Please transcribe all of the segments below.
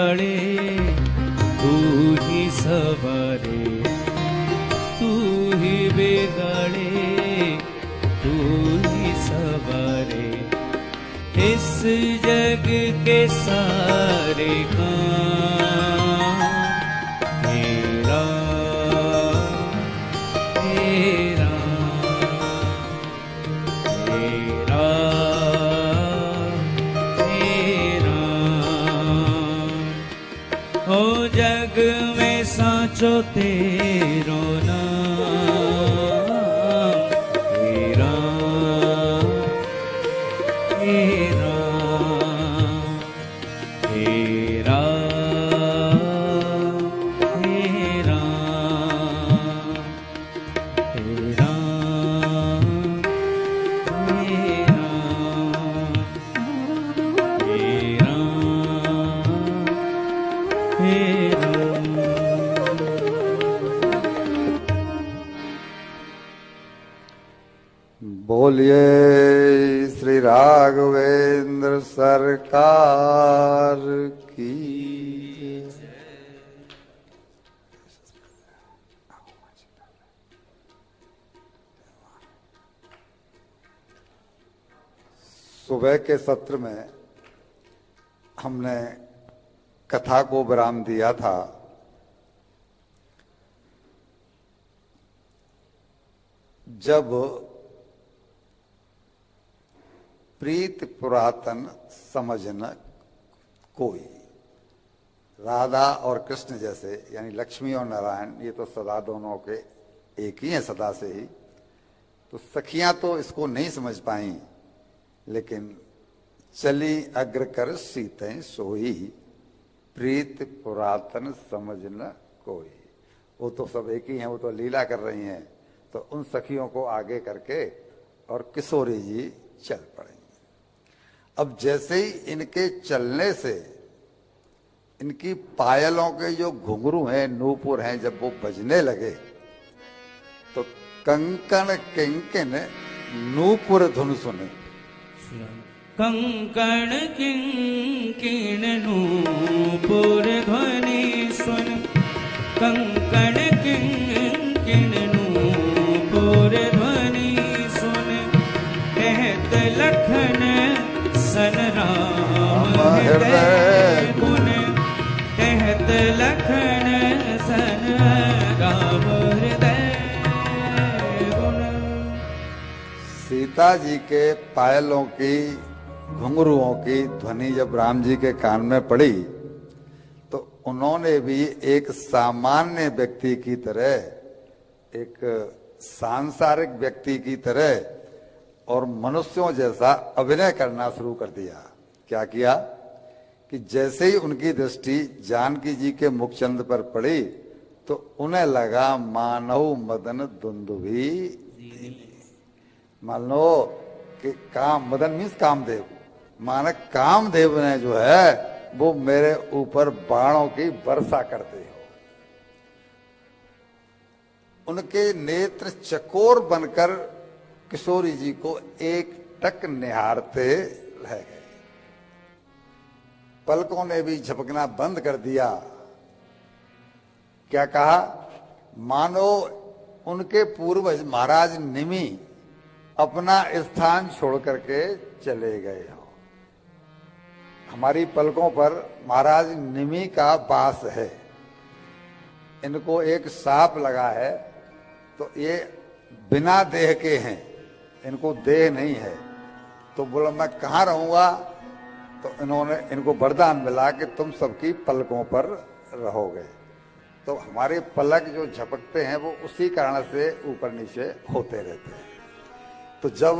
बिगाड़े तू ही सवारे, तू ही बिगाड़े तू ही सवारे, इस जग के सारे काम तेरा तेरा तेरा तेरा। ओ जग में साचो तेरो नाम तेरा तेरा तेरा तेरा तेरा बोलिए श्री राघवेंद्र सरकार की। सुबह के सत्र में हमने कथा को विराम दिया था। जब प्रीत पुरातन समझन कोई, राधा और कृष्ण जैसे, यानी लक्ष्मी और नारायण, ये तो सदा दोनों के एक ही हैं सदा से ही। तो सखियां तो इसको नहीं समझ पाई, लेकिन चली अग्र कर सीतें सोई, प्रीत पुरातन समझन कोई। वो तो सब एक ही हैं, वो तो लीला कर रही हैं। तो उन सखियों को आगे करके और किशोरी जी चल पड़े। अब जैसे ही इनके चलने से इनकी पायलों के जो घुंघरू हैं, नूपुर हैं, जब वो बजने लगे तो कंकण किंकिन नूपुर धुन सुने। कंकण किंकिन नूपुर ध्वनि सुन, कंकण किंकिन नूपुर ध्वनि सुन, कहत लखन सन राम हृदय गुण, कहत लखन सन राम हृदय गुण। सीता जी के पायलों की घुंघरुओं की ध्वनि जब राम जी के कान में पड़ी तो उन्होंने भी एक सामान्य व्यक्ति की तरह, एक सांसारिक व्यक्ति की तरह और मनुष्यों जैसा अभिनय करना शुरू कर दिया। क्या किया कि जैसे ही उनकी दृष्टि जानकी जी के मुखचंद पर पड़ी तो उन्हें लगा मानव मदन दुंदुभी। मान लो कि काम, मदन मीन्स कामदेव, माने कामदेव ने जो है वो मेरे ऊपर बाणों की वर्षा करते हो। उनके नेत्र चकोर बनकर किशोरी जी को एक टक निहारते रह गए। पलकों ने भी झपकना बंद कर दिया। क्या कहा? मानो उनके पूर्वज महाराज निमि अपना स्थान छोड़ करके चले गए हो। हमारी पलकों पर महाराज निमि का वास है। इनको एक सांप लगा है तो ये बिना देह के हैं, इनको देह नहीं है। तो बोला मैं कहाँ रहूंगा? तो इन्होंने, इनको वरदान मिला कि तुम सबकी पलकों पर रहोगे। तो हमारे पलक जो झपकते हैं वो उसी कारण से ऊपर नीचे होते रहते हैं। तो जब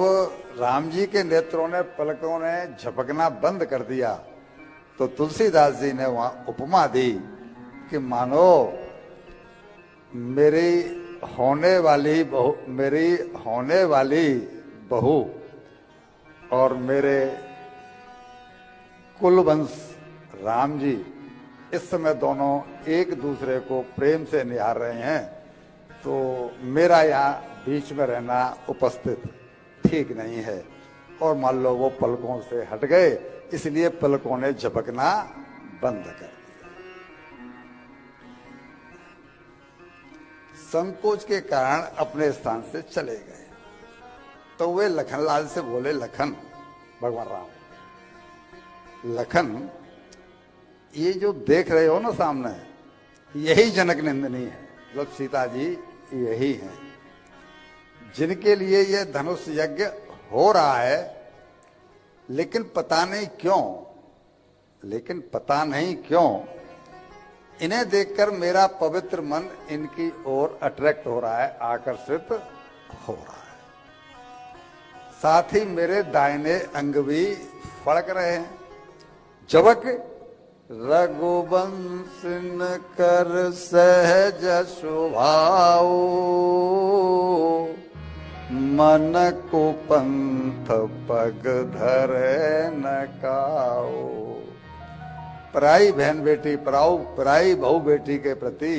राम जी के नेत्रों ने, पलकों ने झपकना बंद कर दिया तो तुलसीदास जी ने वहां उपमा दी कि मानो मेरी होने वाली बहू और मेरे कुलवंश राम जी इस समय दोनों एक दूसरे को प्रेम से निहार रहे हैं। तो मेरा यहाँ बीच में रहना उपस्थित ठीक नहीं है। और मान लो वो पलकों से हट गए, इसलिए पलकों ने झपकना बंद कर दिया। संकोच के कारण अपने स्थान से चले गए। तो वे लखनलाल से बोले, लखन, भगवान राम, लखन, ये जो देख रहे हो ना सामने, यही जनक नंदिनी है, मतलब सीता जी यही हैं, जिनके लिए यह धनुष यज्ञ हो रहा है। लेकिन पता नहीं क्यों इन्हें देखकर मेरा पवित्र मन इनकी ओर अट्रैक्ट हो रहा है, आकर्षित हो रहा है। साथ ही मेरे दाहिने अंग भी फड़क रहे हैं। जबक रघुवंश न कर सहज स्वभाव, मन को पंथ पग धरे न काओ। पराई बहन बेटी, पराई बहू बेटी के प्रति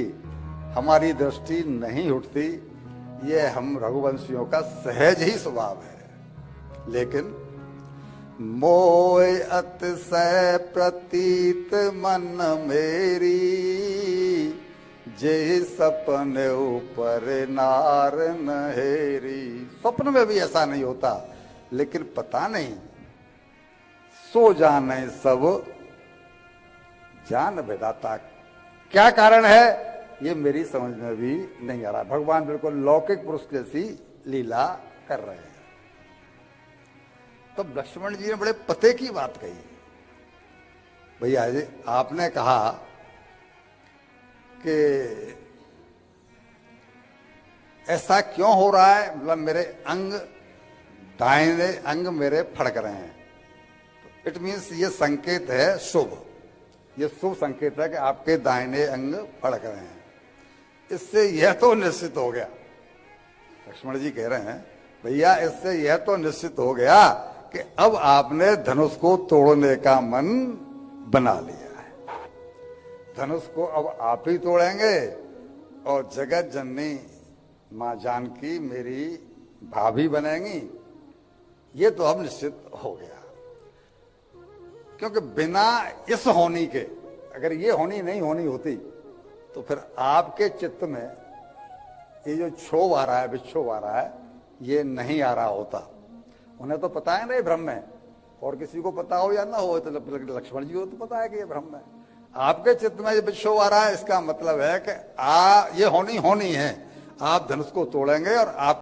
हमारी दृष्टि नहीं उठती, ये हम रघुवंशियों का सहज ही स्वभाव है। लेकिन मोह अतिशय प्रतीत मन मेरी, जे सपने ऊपर नार नहेरी। स्वप्न में भी ऐसा नहीं होता, लेकिन पता नहीं, सो जाने सब जान विधाता, क्या कारण है ये मेरी समझ में भी नहीं आ रहा। भगवान बिल्कुल लौकिक पुरुष जैसी लीला कर रहे हैं। तो लक्ष्मण जी ने बड़े पते की बात कही, भैया जी आपने कहा कि ऐसा क्यों हो रहा है, मतलब मेरे अंग, दाहिने अंग मेरे फड़क रहे हैं, इट मीन्स ये संकेत है शुभ, ये शुभ संकेत है कि आपके दाहिने अंग फड़क रहे हैं। इससे यह तो निश्चित हो गया, लक्ष्मण जी कह रहे हैं भैया इससे यह तो निश्चित हो गया कि अब आपने धनुष को तोड़ने का मन बना लिया है। धनुष को अब आप ही तोड़ेंगे और जगत जननी मां जानकी मेरी भाभी बनेंगी, ये तो अब निश्चित हो गया। क्योंकि बिना इस होनी के, अगर ये होनी नहीं होनी होती तो फिर आपके चित्त में ये जो क्षोभ आ रहा है, विक्षोभ आ रहा है, ये नहीं आ रहा होता। उन्हें तो पता है ना ये भ्रम है, और किसी को पता हो या ना हो, तो लक्ष्मण जी को तो पता है कि ये भ्रम है। आपके चित्त में ये विक्षोभ आ रहा है, इसका मतलब है कि ये होनी है, आप धनुष को तोड़ेंगे और आप